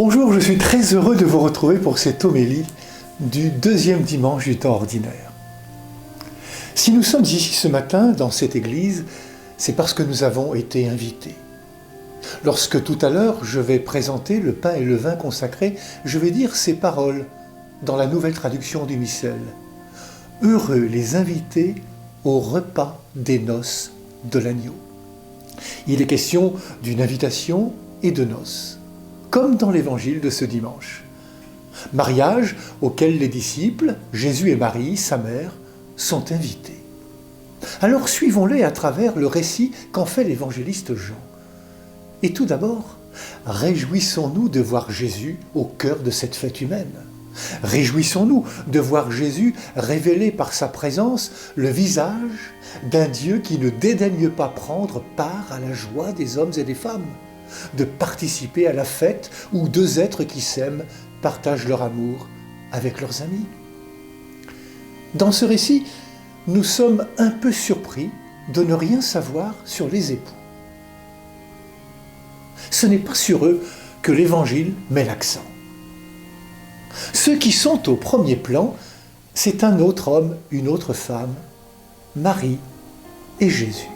Bonjour, je suis très heureux de vous retrouver pour cette homélie du deuxième dimanche du temps ordinaire. Si nous sommes ici ce matin dans cette église, c'est parce que nous avons été invités. Lorsque tout à l'heure je vais présenter le pain et le vin consacrés, je vais dire ces paroles dans la nouvelle traduction du missel. Heureux les invités au repas des noces de l'agneau. Il est question d'une invitation et de noces, comme dans l'évangile de ce dimanche. Mariage auquel les disciples, Jésus et Marie, sa mère, sont invités. Alors suivons-les à travers le récit qu'en fait l'évangéliste Jean. Et tout d'abord, réjouissons-nous de voir Jésus au cœur de cette fête humaine. Réjouissons-nous de voir Jésus révéler par sa présence le visage d'un Dieu qui ne dédaigne pas prendre part à la joie des hommes et des femmes, de participer à la fête où deux êtres qui s'aiment partagent leur amour avec leurs amis. Dans ce récit, nous sommes un peu surpris de ne rien savoir sur les époux. Ce n'est pas sur eux que l'Évangile met l'accent. Ceux qui sont au premier plan, c'est un autre homme, une autre femme, Marie et Jésus.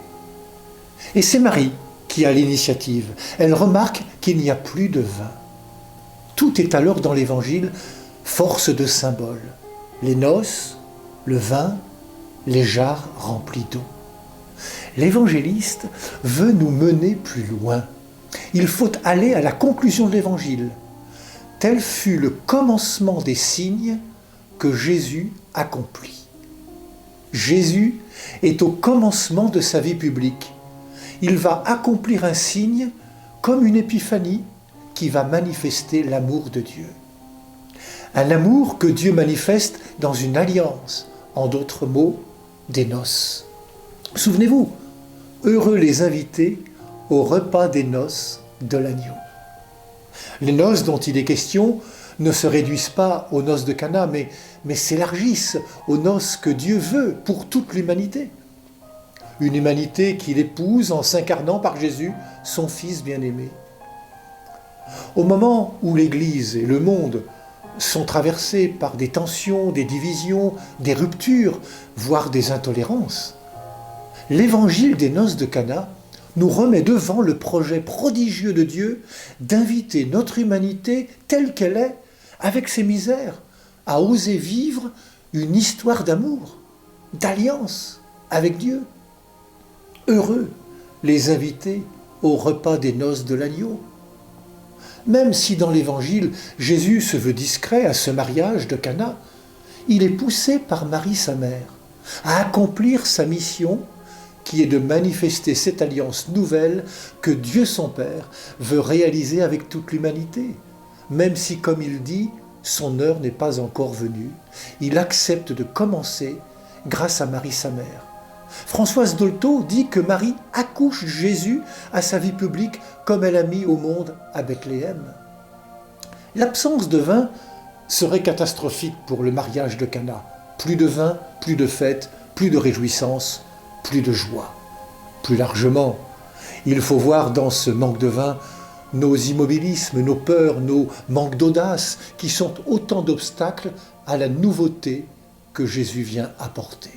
Et c'est Marie qui a l'initiative. Elle remarque qu'il n'y a plus de vin. Tout est alors dans l'Évangile force de symbole. Les noces, le vin, les jarres remplis d'eau. L'évangéliste veut nous mener plus loin. Il faut aller à la conclusion de l'Évangile. Tel fut le commencement des signes que Jésus accomplit. Jésus est au commencement de sa vie publique. Il va accomplir un signe comme une épiphanie qui va manifester l'amour de Dieu. Un amour que Dieu manifeste dans une alliance, en d'autres mots, des noces. Souvenez-vous, heureux les invités au repas des noces de l'agneau. Les noces dont il est question ne se réduisent pas aux noces de Cana, mais s'élargissent aux noces que Dieu veut pour toute l'humanité. Une humanité qu'il épouse en s'incarnant par Jésus, son Fils bien-aimé. Au moment où l'Église et le monde sont traversés par des tensions, des divisions, des ruptures, voire des intolérances, l'Évangile des noces de Cana nous remet devant le projet prodigieux de Dieu d'inviter notre humanité telle qu'elle est, avec ses misères, à oser vivre une histoire d'amour, d'alliance avec Dieu. Heureux les invités au repas des noces de l'agneau. Même si dans l'Évangile, Jésus se veut discret à ce mariage de Cana, il est poussé par Marie sa mère à accomplir sa mission qui est de manifester cette alliance nouvelle que Dieu son Père veut réaliser avec toute l'humanité. Même si, comme il dit, son heure n'est pas encore venue, il accepte de commencer grâce à Marie sa mère. Françoise Dolto dit que Marie accouche Jésus à sa vie publique comme elle a mis au monde à Bethléem. L'absence de vin serait catastrophique pour le mariage de Cana. Plus de vin, plus de fête, plus de réjouissance, plus de joie. Plus largement, il faut voir dans ce manque de vin nos immobilismes, nos peurs, nos manques d'audace qui sont autant d'obstacles à la nouveauté que Jésus vient apporter.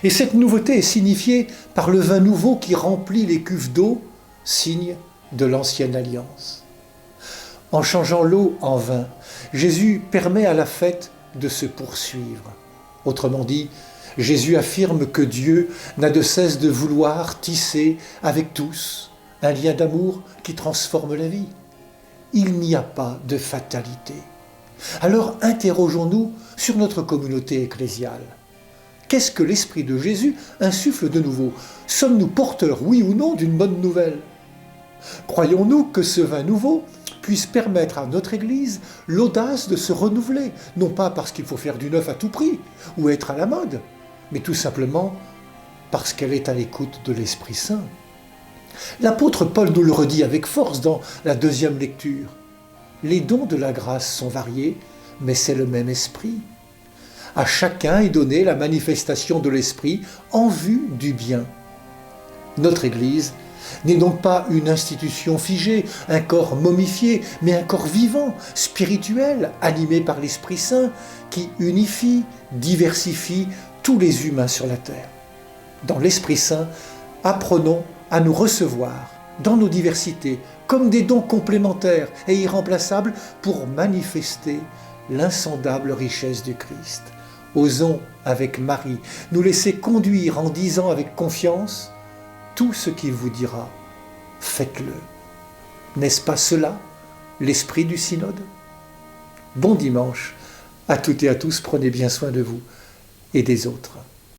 Et cette nouveauté est signifiée par le vin nouveau qui remplit les cuves d'eau, signe de l'ancienne alliance. En changeant l'eau en vin, Jésus permet à la fête de se poursuivre. Autrement dit, Jésus affirme que Dieu n'a de cesse de vouloir tisser avec tous un lien d'amour qui transforme la vie. Il n'y a pas de fatalité. Alors interrogeons-nous sur notre communauté ecclésiale. Qu'est-ce que l'Esprit de Jésus insuffle de nouveau? Sommes-nous porteurs, oui ou non, d'une bonne nouvelle? Croyons-nous que ce vin nouveau puisse permettre à notre Église l'audace de se renouveler, non pas parce qu'il faut faire du neuf à tout prix ou être à la mode, mais tout simplement parce qu'elle est à l'écoute de l'Esprit Saint. L'apôtre Paul nous le redit avec force dans la deuxième lecture. Les dons de la grâce sont variés, mais c'est le même Esprit. À chacun est donnée la manifestation de l'Esprit en vue du bien. Notre Église n'est donc pas une institution figée, un corps momifié, mais un corps vivant, spirituel, animé par l'Esprit Saint, qui unifie, diversifie tous les humains sur la terre. Dans l'Esprit Saint, apprenons à nous recevoir dans nos diversités comme des dons complémentaires et irremplaçables pour manifester l'insondable richesse du Christ. Osons, avec Marie, nous laisser conduire en disant avec confiance tout ce qu'il vous dira, faites-le. N'est-ce pas cela, l'esprit du synode? Bon dimanche à toutes et à tous, prenez bien soin de vous et des autres.